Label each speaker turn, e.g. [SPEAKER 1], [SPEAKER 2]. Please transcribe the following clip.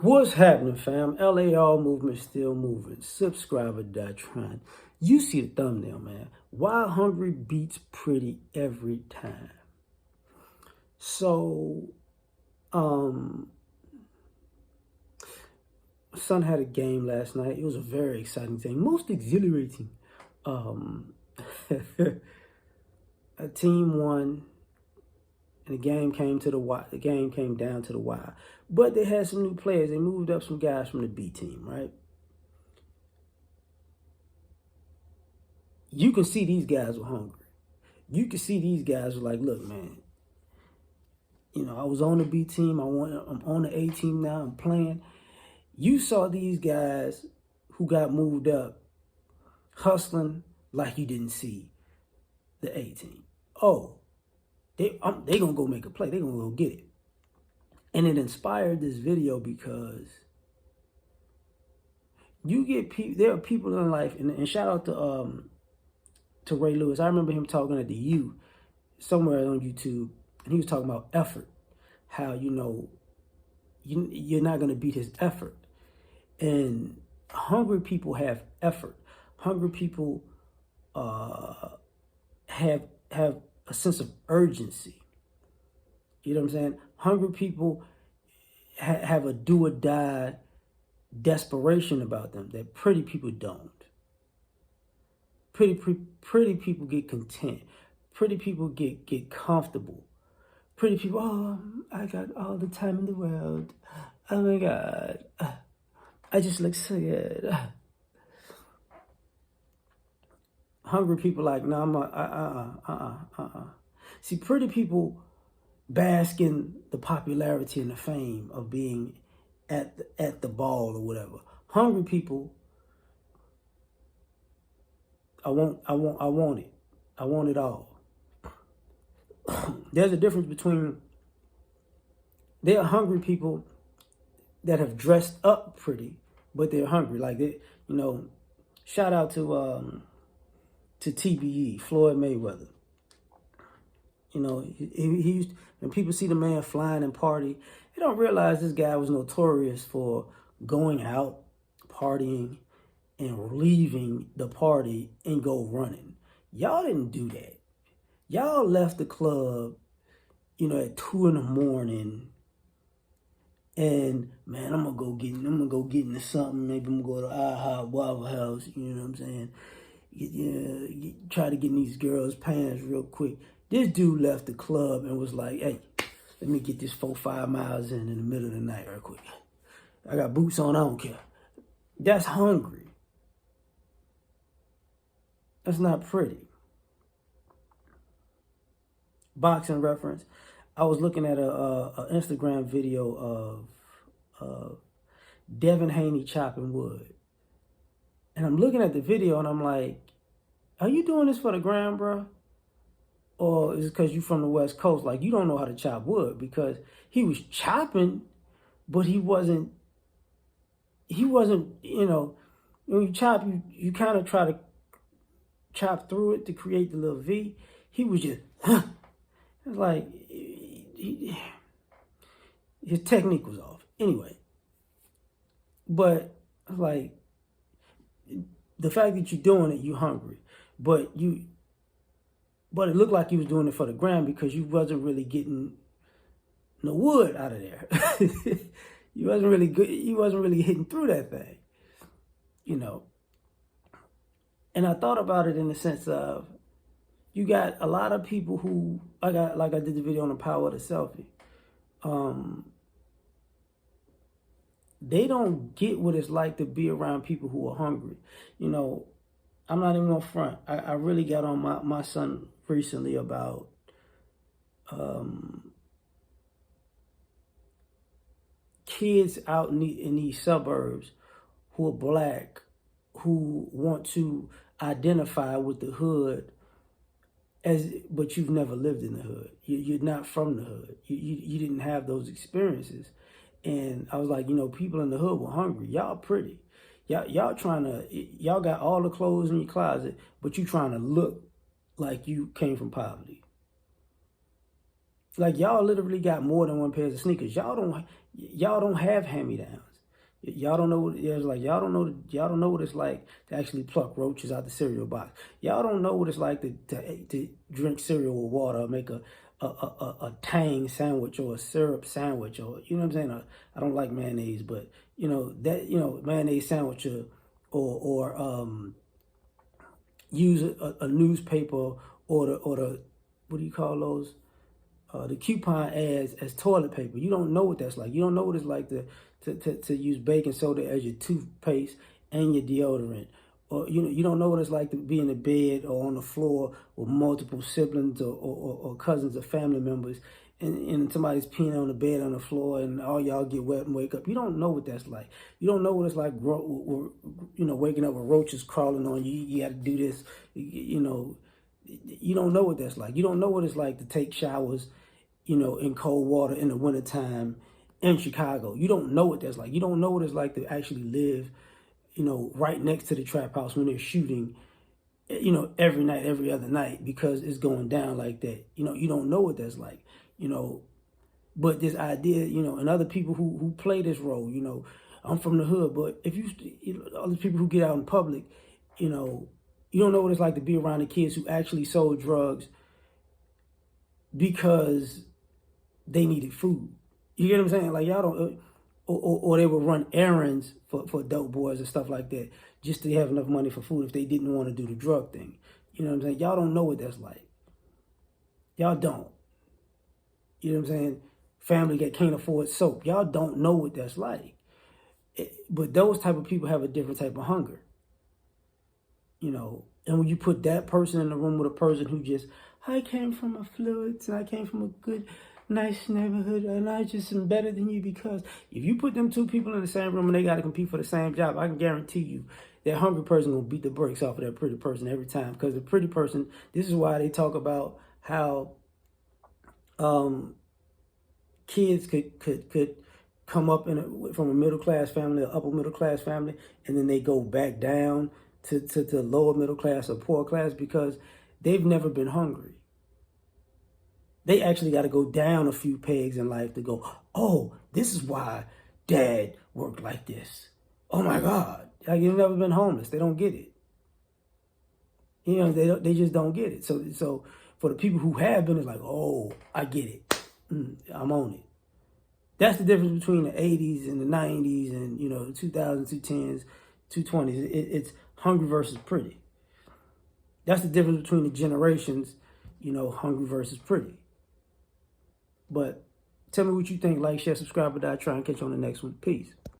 [SPEAKER 1] What's happening, fam? L.A.R movement still moving. Subscriber dot trying. You see the thumbnail, man. Why hungry beats pretty every time. So, son had a game last night. It was a very exciting thing, most exhilarating. A team won, and the game came to the wire. The game came down to the wire. But they had some new players. They moved up some guys from the B team, right? You can see these guys were hungry. You can see these guys were like, look, man, I was on the B team. I'm on the A team now. I'm playing. You saw these guys who got moved up hustling like you didn't see the A team. Oh, they gonna go make a play. They gonna go get it. And it inspired this video because you get people. There are people in life, and shout out to Ray Lewis. I remember him talking at the U somewhere on YouTube, and he was talking about effort. How you're not gonna beat his effort, and hungry people have effort. Hungry people have a sense of urgency. You know what I'm saying? Hungry people have a do or die desperation about them that pretty people don't. Pretty people get content. Pretty people get comfortable. Pretty people, oh, I got all the time in the world. Oh my God, I just look so good. Hungry people like, no, I'm See, pretty people bask in the popularity and the fame of being at the ball or whatever. Hungry people, I want it. I want it all. There's a difference between, there are hungry people that have dressed up pretty, but they're hungry. Like shout out to TBE, Floyd Mayweather. He used, when people see the man flying and party, they don't realize this guy was notorious for going out, partying, and leaving the party and go running. Y'all didn't do that. Y'all left the club, at 2 a.m. and man, I'm gonna go get into something. Maybe I'm gonna go to IHOP, Waffle House. You know what I'm saying? Try to get in these girls' pants real quick. This dude left the club and was like, hey, let me get this 4-5 miles in the middle of the night real quick. I got boots on, I don't care. That's hungry. That's not pretty. Boxing reference. I was looking at a Instagram video of Devin Haney chopping wood. And I'm looking at the video and I'm like, are you doing this for the gram, bro? Or is it because you're from the West Coast? Like, you don't know how to chop wood, because he was chopping, but he wasn't, when you chop, you kind of try to chop through it to create the little V. He was just, it's like, his technique was off. Anyway, but like, the fact that you're doing it, you're hungry. But it looked like you was doing it for the gram, because you wasn't really getting no wood out of there. You wasn't really good. You wasn't really hitting through that thing, And I thought about it in the sense of, you got a lot of people who, like I did the video on the power of the selfie. They don't get what it's like to be around people who are hungry. I'm not even on front. I really got on my son recently about kids out in these suburbs who are black, who want to identify with the hood, but you've never lived in the hood. You're not from the hood. You didn't have those experiences. And I was like, people in the hood were hungry. Y'all pretty. Y'all got all the clothes in your closet, but you trying to look like you came from poverty. Like, y'all literally got more than one pair of sneakers. Y'all don't have hand-me-downs. Y'all don't know what it's like. Y'all don't know what it's like to actually pluck roaches out the cereal box. Y'all don't know what it's like to drink cereal with water or make a tang sandwich or a syrup sandwich, or you know what I'm saying. I don't like mayonnaise, but mayonnaise sandwich, or use a newspaper, or the what do you call those? The coupon ads as toilet paper. You don't know what that's like. You don't know what it's like to use baking soda as your toothpaste and your deodorant. Or you don't know what it's like to be in a bed or on the floor with multiple siblings or cousins or family members, and somebody's peeing on the bed on the floor and all y'all get wet and wake up. You don't know what that's like. You don't know what it's like, waking up with roaches crawling on you. You got to do this. You don't know what that's like. You don't know what it's like to take showers, in cold water in the wintertime in Chicago. You don't know what that's like. You don't know what it's like to actually live, right next to the trap house when they're shooting, every night, every other night, because it's going down like that. You don't know what that's like, but this idea, and other people who play this role, I'm from the hood, but if other people who get out in public, you don't know what it's like to be around the kids who actually sold drugs because they needed food. You get what I'm saying? Like, y'all don't, or they would run errands for dope boys and stuff like that just to have enough money for food if they didn't want to do the drug thing. You know what I'm saying? Y'all don't know what that's like. Y'all don't. You know what I'm saying? Family that can't afford soap. Y'all don't know what that's like. But those type of people have a different type of hunger. And when you put that person in the room with a person who just, I came from a fluids and I came from a good, nice neighborhood and I just am better than you, because if you put them two people in the same room and they got to compete for the same job, I can guarantee you that hungry person will beat the brakes off of that pretty person every time. Because the pretty person, this is why they talk about how kids could come up from a middle class family or upper middle class family, and then they go back down to lower middle class or poor class because they've never been hungry. They actually got to go down a few pegs in life to go, oh, this is why dad worked like this. Oh my God. Like, you've never been homeless. They don't get it. They just don't get it. So for the people who have been, it's like, oh, I get it. I'm on it. That's the difference between the 80s and the 90s and, the 2000s, 2010s, 220s. It's hungry versus pretty. That's the difference between the generations, hungry versus pretty. But tell me what you think. Like, share, subscribe, or die. Try and catch you on the next one. Peace.